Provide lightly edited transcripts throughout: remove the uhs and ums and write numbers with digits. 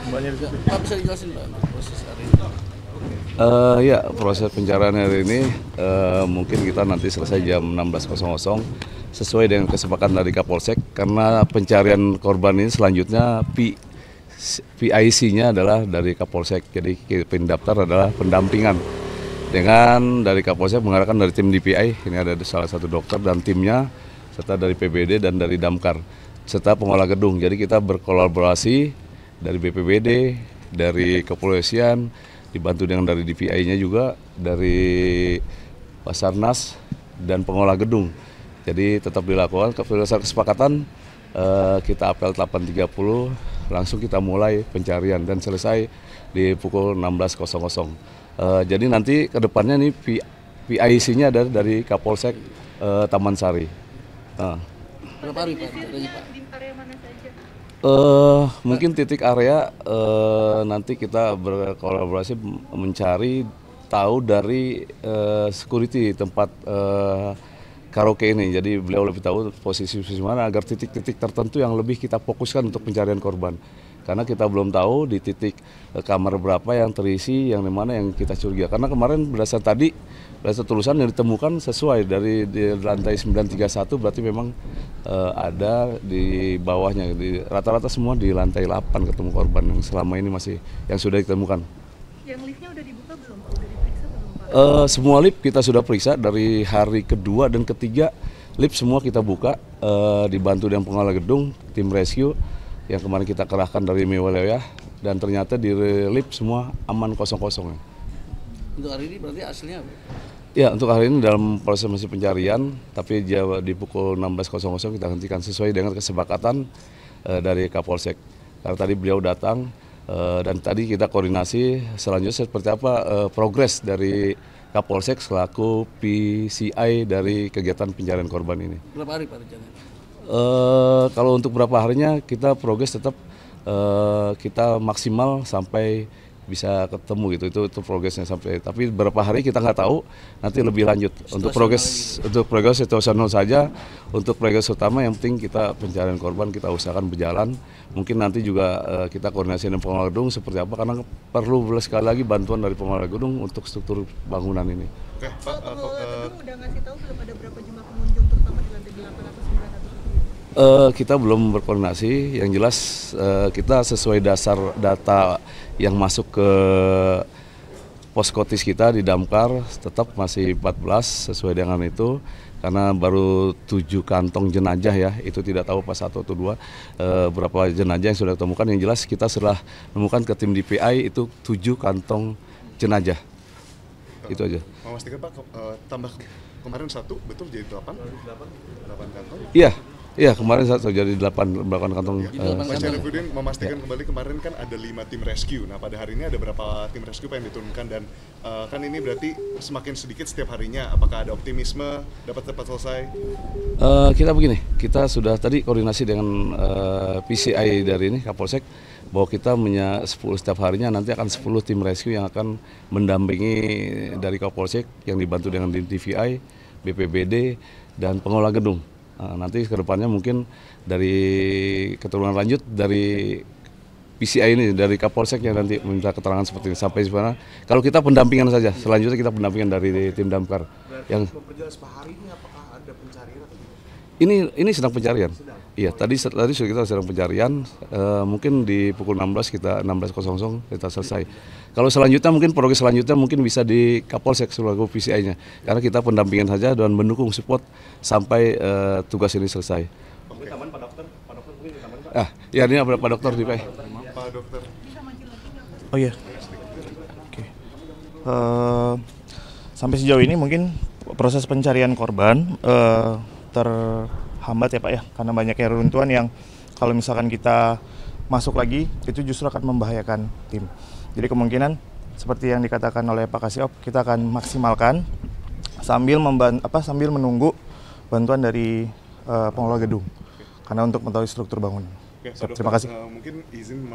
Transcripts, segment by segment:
Pak bisa dijelasin Pak proses hari ini? Ya, proses pencarian hari ini mungkin kita nanti selesai jam 16.00 sesuai dengan kesepakatan dari Kapolsek, karena pencarian korban ini selanjutnya PIC-nya adalah dari Kapolsek, jadi pendaftar adalah pendampingan. Dengan dari Kapolsek mengarahkan dari tim DPI, ini ada salah satu dokter dan timnya, serta dari PBD dan dari Damkar, serta pengolah gedung. Jadi kita berkolaborasi dari BPBD, dari kepolisian, dibantu dengan dari DPI-nya juga, dari Basarnas dan pengolah gedung. Jadi tetap dilakukan berdasarkan kesepakatan, kita apel 8.30 langsung kita mulai pencarian dan selesai di pukul 16.00. Jadi nanti ke depannya nih PIC-nya dari Kapolsek Taman Sari. Berapa hari Pak? Tadi Pak. Di area mana saja? Mungkin titik area nanti kita berkolaborasi mencari tahu dari security tempat karaoke ini. Jadi beliau lebih tahu posisi mana agar titik-titik tertentu yang lebih kita fokuskan untuk pencarian korban. Karena kita belum tahu di titik kamar berapa yang terisi, yang dimana yang kita curiga. Karena kemarin berdasarkan tulisan yang ditemukan sesuai dari di lantai 931, berarti memang ada di bawahnya. Rata-rata semua di lantai 8 ketemu korban yang selama ini yang sudah ditemukan. Yang liftnya udah dibuka belum Pak? Udah diperiksa belum Pak? Semua lift kita sudah periksa dari hari kedua dan ketiga, lift semua kita buka, dibantu dengan pengelola gedung, tim rescue yang kemarin kita kerahkan dari wilayah, dan ternyata di lift semua aman kosong-kosong. Untuk hari ini berarti hasilnya apa? Ya, untuk hari ini dalam proses masih pencarian, tapi di pukul 16.00 kita hentikan sesuai dengan kesepakatan dari Kapolsek. Karena tadi beliau datang dan tadi kita koordinasi selanjutnya seperti apa progres dari Kapolsek selaku PCI dari kegiatan pencarian korban ini. Berapa hari Pak rencananya? Kalau untuk berapa harinya kita progres tetap kita maksimal sampai bisa ketemu gitu, itu progresnya sampai, tapi berapa hari kita nggak tahu, nanti lebih lanjut untuk progres situasional saja. Untuk progres utama yang penting kita pencarian korban kita usahakan berjalan. Mungkin nanti juga kita koordinasi dengan pengelola gedung seperti apa, karena perlu sekali lagi bantuan dari pengelola gedung untuk struktur bangunan ini. Oke, Pak, pengelola gedung udah ngasih tahu belum ada berapa jumlah pengunjung terutama di lantai 8 atau 9 atau Kita belum berkoordinasi, yang jelas kita sesuai dasar data yang masuk ke poskotis kita di Damkar tetap masih 14 sesuai dengan itu, karena baru 7 kantong jenazah ya, itu tidak tahu pas 1 atau 2 berapa jenazah yang sudah ditemukan. Yang jelas kita setelah menemukan ke tim DPI itu 7 kantong jenazah, itu aja. Memastikan Pak, tambah kemarin 1, betul jadi 8 kantong? Iya, kemarin terjadi 8 kantong. Pak Syarifudin memastikan kembali, kemarin kan ada 5 tim rescue. Nah, pada hari ini ada berapa tim rescue Pak yang diturunkan, dan kan ini berarti semakin sedikit setiap harinya. Apakah ada optimisme dapat cepat selesai? Kita begini, kita sudah tadi koordinasi dengan PCI dari ini Kapolsek, bahwa kita 10 setiap harinya nanti akan 10 tim rescue yang akan mendampingi dari Kapolsek yang dibantu dengan DPI, BPBD, dan pengelola gedung. Nanti kedepannya mungkin dari keturunan lanjut dari PCI ini, dari Kapolsek yang nanti meminta keterangan seperti ini sampai sana. Kalau kita pendampingan saja, selanjutnya kita pendampingan dari tim Damkar. Yang hari ini apakah ada pencarian atau ini sedang pencarian. Iya, tadi kita sedang pencarian. Mungkin di pukul 16.00 kita selesai. Kalau selanjutnya mungkin progres selanjutnya mungkin bisa di Kapolsek selaku PCI-nya. Karena kita pendampingan saja dan mendukung support sampai tugas ini selesai. Oke. Pak dokter mungkin di taman Pak. Ya ini ada Pak Dokter di Pak. Pak Dokter. Oh iya. Oke. Sampai sejauh ini mungkin proses pencarian korban terhambat ya Pak ya, karena banyaknya reruntuhan yang kalau misalkan kita masuk lagi itu justru akan membahayakan tim. Jadi kemungkinan seperti yang dikatakan oleh Pak Kasiop, kita akan maksimalkan sambil menunggu bantuan dari pengelola gedung, karena untuk mengetahui struktur bangunan. Oke, Terima kasih. Mungkin izin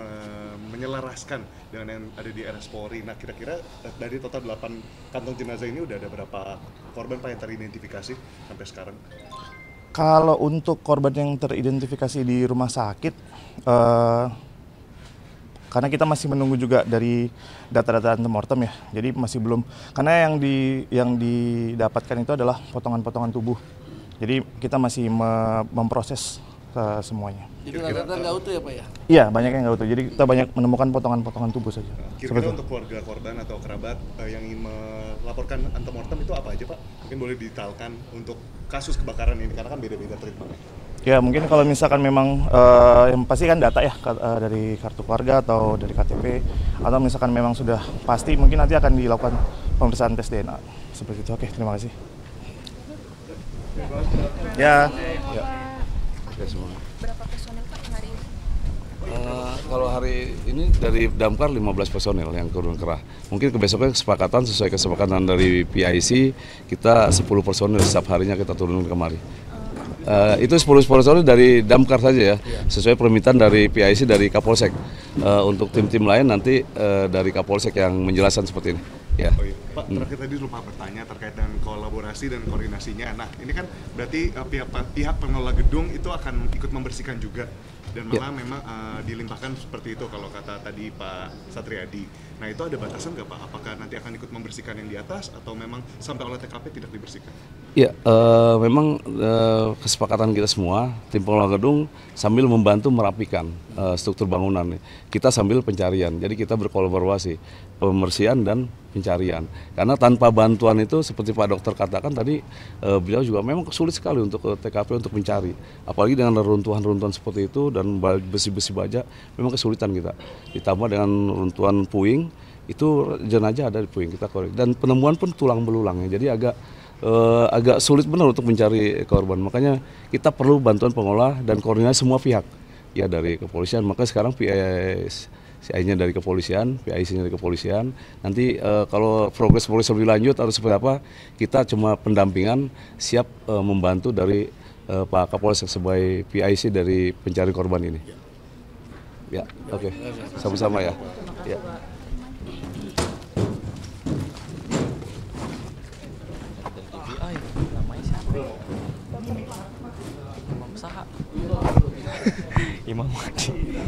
menyelaraskan dengan yang ada di RS Polri. Nah, kira-kira dari total 8 kantong jenazah ini udah ada berapa korban Pak yang teridentifikasi sampai sekarang? Kalau untuk korban yang teridentifikasi di rumah sakit, karena kita masih menunggu juga dari data-data antemortem ya. Jadi masih belum, karena yang didapatkan itu adalah potongan-potongan tubuh. Jadi kita masih memproses semuanya. Jadi rata-rata nggak utuh ya Pak ya? Iya, banyak yang nggak utuh. Jadi kita banyak menemukan potongan-potongan tubuh saja. Kira-kira untuk keluarga korban atau kerabat yang ingin melaporkan antemortem itu apa aja Pak? Mungkin boleh detailkan untuk kasus kebakaran ini, karena kan beda-beda treatmentnya. Ya mungkin kalau misalkan memang yang pasti kan data ya dari kartu keluarga atau dari KTP, atau misalkan memang sudah pasti mungkin nanti akan dilakukan pemeriksaan tes DNA seperti itu. Oke, terima kasih. Ya. Oke semua. Berapa personel Pak hari ini? Kalau hari ini dari Damkar 15 personel yang turun kerah. Mungkin besoknya kesepakatan sesuai kesepakatan dari PIC kita 10 personel setiap harinya kita turun kemari. Itu 10 personel dari Damkar saja ya, sesuai permintaan dari PIC dari Kapolsek. Untuk tim-tim lain nanti dari Kapolsek yang menjelaskan seperti ini. Ya. Oh iya. Pak, terakhir tadi lupa bertanya terkait dengan kolaborasi dan koordinasinya. Nah, ini kan berarti pihak pengelola gedung itu akan ikut membersihkan juga, dan malah memang dilimpahkan seperti itu kalau kata tadi Pak Satriadi. Nah, itu ada batasan nggak Pak? Apakah nanti akan ikut membersihkan yang di atas atau memang sampai olah TKP tidak dibersihkan? Ya, memang kesepakatan kita semua, tim pengelola gedung sambil membantu merapikan struktur bangunan. Kita sambil pencarian, jadi kita berkolaborasi, pembersihan dan pencarian. Karena tanpa bantuan itu seperti Pak Dokter katakan tadi, beliau juga memang sulit sekali untuk ke TKP untuk mencari. Apalagi dengan runtuhan-runtuhan seperti itu dan besi-besi baja, memang kesulitan kita. Ditambah dengan runtuhan puing, itu jenazah ada di puing kita korek. Dan penemuan pun tulang belulang ya, jadi agak sulit benar untuk mencari korban. Makanya kita perlu bantuan pengolah dan koordinasi semua pihak. Ya dari kepolisian, maka sekarang PIC-nya dari kepolisian, PIC-nya dari kepolisian. Nanti kalau progres lebih lanjut atau seperti apa, kita cuma pendampingan, siap membantu dari Pak Kapolsek sebagai PIC dari pencari korban ini. Ya, oke. Sama-sama ya. Ya. Imam Wadi.